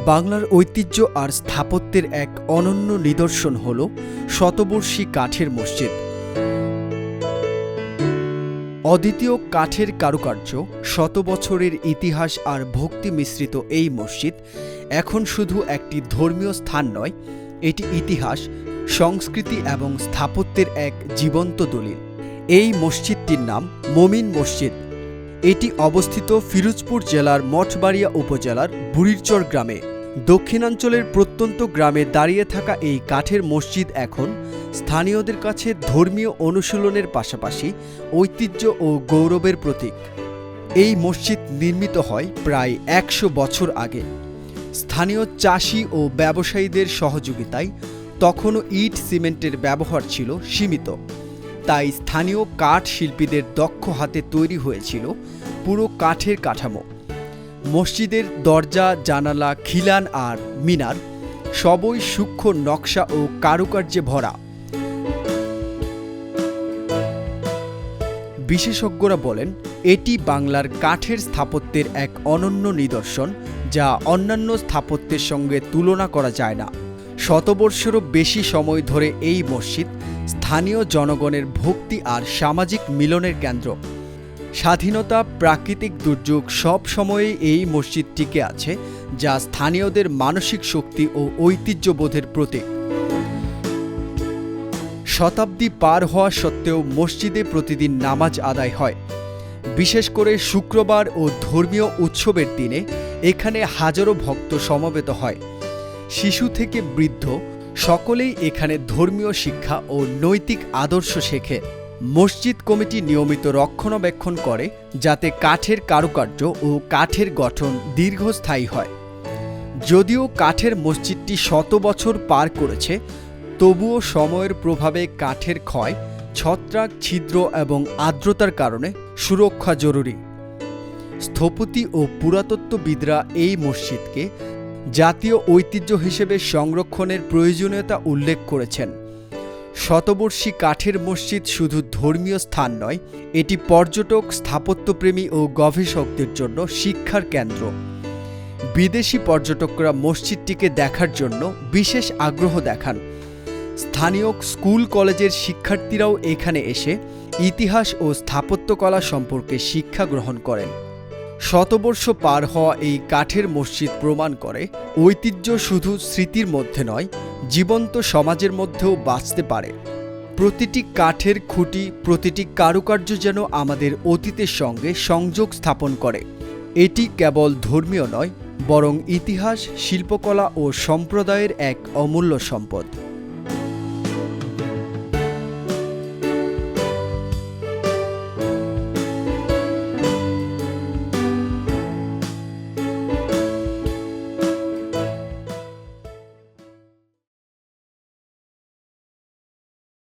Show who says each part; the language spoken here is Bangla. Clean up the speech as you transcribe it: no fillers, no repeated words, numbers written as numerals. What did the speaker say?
Speaker 1: বাংলার ঐতিহ্য আর স্থাপত্যের এক অনন্য নিদর্শন হল শতবর্ষী কাঠের মসজিদ। অদ্বিতীয় কাঠের কারুকার্য, শত বছরের ইতিহাস আর ভক্তি মিশ্রিত এই মসজিদ এখন শুধু একটি ধর্মীয় স্থান নয়, এটি ইতিহাস, সংস্কৃতি এবং স্থাপত্যের এক জীবন্ত দলিল। এই মসজিদটির নাম মমিন মসজিদ। এটি অবস্থিত ফিরোজপুর জেলার মঠবাড়িয়া উপজেলার বুড়িরচর গ্রামে। দক্ষিণাঞ্চলের প্রত্যন্ত গ্রামে দাঁড়িয়ে থাকা এই কাঠের মসজিদ এখন স্থানীয়দের কাছে ধর্মীয় অনুশীলনের পাশাপাশি ঐতিহ্য ও গৌরবের প্রতীক। এই মসজিদ নির্মিত হয় প্রায় ১০০ বছর আগে। স্থানীয় চাষি ও ব্যবসায়ীদের সহযোগিতায় তখনও ইট সিমেন্টের ব্যবহার ছিল সীমিত, তাই স্থানীয় কাঠ শিল্পীদের দক্ষ হাতে তৈরি হয়েছিল পুরো কাঠের কাঠামো। মসজিদের দরজা, জানালা, খিলান আর মিনার সবই সূক্ষ্ম নকশা ও কারুকার্যে ভরা। বিশেষজ্ঞরা বলেন, এটি বাংলার কাঠের স্থাপত্যের এক অনন্য নিদর্শন, যা অন্যান্য স্থাপত্যের সঙ্গে তুলনা করা যায় না। শতবর্ষেরও বেশি সময় ধরে এই মসজিদ স্থানীয় জনগণের ভক্তি আর সামাজিক মিলনের কেন্দ্র। স্বাধীনতা, প্রাকৃতিক দুর্যোগ সব সময়েই এই মসজিদ টিকে আছে, যা স্থানীয়দের মানসিক শক্তি ও ঐতিহ্যবোধের প্রতীক। শতাব্দী পার হওয়া সত্ত্বেও মসজিদে প্রতিদিন নামাজ আদায় হয়। বিশেষ করে শুক্রবার ও ধর্মীয় উৎসবের দিনে এখানে হাজারো ভক্ত সমবেত হয়। শিশু থেকে বৃদ্ধ সকলেই এখানে ধর্মীয় শিক্ষা ও নৈতিক আদর্শ শেখে। মসজিদ কমিটি নিয়মিত রক্ষণাবেক্ষণ করে, যাতে কাঠের কারুকার্য ও কাঠের গঠন দীর্ঘস্থায়ী হয়। যদিও কাঠের মসজিদটি শত বছর পার করেছে, তবুও সময়ের প্রভাবে কাঠের ক্ষয়, ছত্রাক, ছিদ্র এবং আর্দ্রতার কারণে সুরক্ষা জরুরি। স্থপতি ও পুরাতত্ত্ববিদরা এই মসজিদকে জাতীয় ঐতিহ্য হিসেবে সংরক্ষণের প্রয়োজনীয়তা উল্লেখ করেছেন। শতবর্ষী কাঠের মসজিদ শুধু ধর্মীয় স্থান নয়, এটি পর্যটক, স্থাপত্যপ্রেমী ও গবেষকদের জন্য শিক্ষার কেন্দ্র। বিদেশি পর্যটকরা মসজিদটিকে দেখার জন্য বিশেষ আগ্রহ দেখান। স্থানীয় স্কুল কলেজের শিক্ষার্থীরাও এখানে এসে ইতিহাস ও স্থাপত্যকলা সম্পর্কে শিক্ষা গ্রহণ করেন। শতবর্ষ পার হওয়া এই কাঠের মসজিদ প্রমাণ করে, ঐতিহ্য শুধু স্মৃতির মধ্যে নয়, জীবন্ত সমাজের মধ্যেও বাঁচতে পারে। প্রতিটি কাঠের খুঁটি, প্রতিটি কারুকার্য যেন আমাদের অতীতের সঙ্গে সংযোগ স্থাপন করে। এটি কেবল ধর্মীয় নয়, বরং ইতিহাস, শিল্পকলা ও সম্প্রদায়ের এক অমূল্য সম্পদ।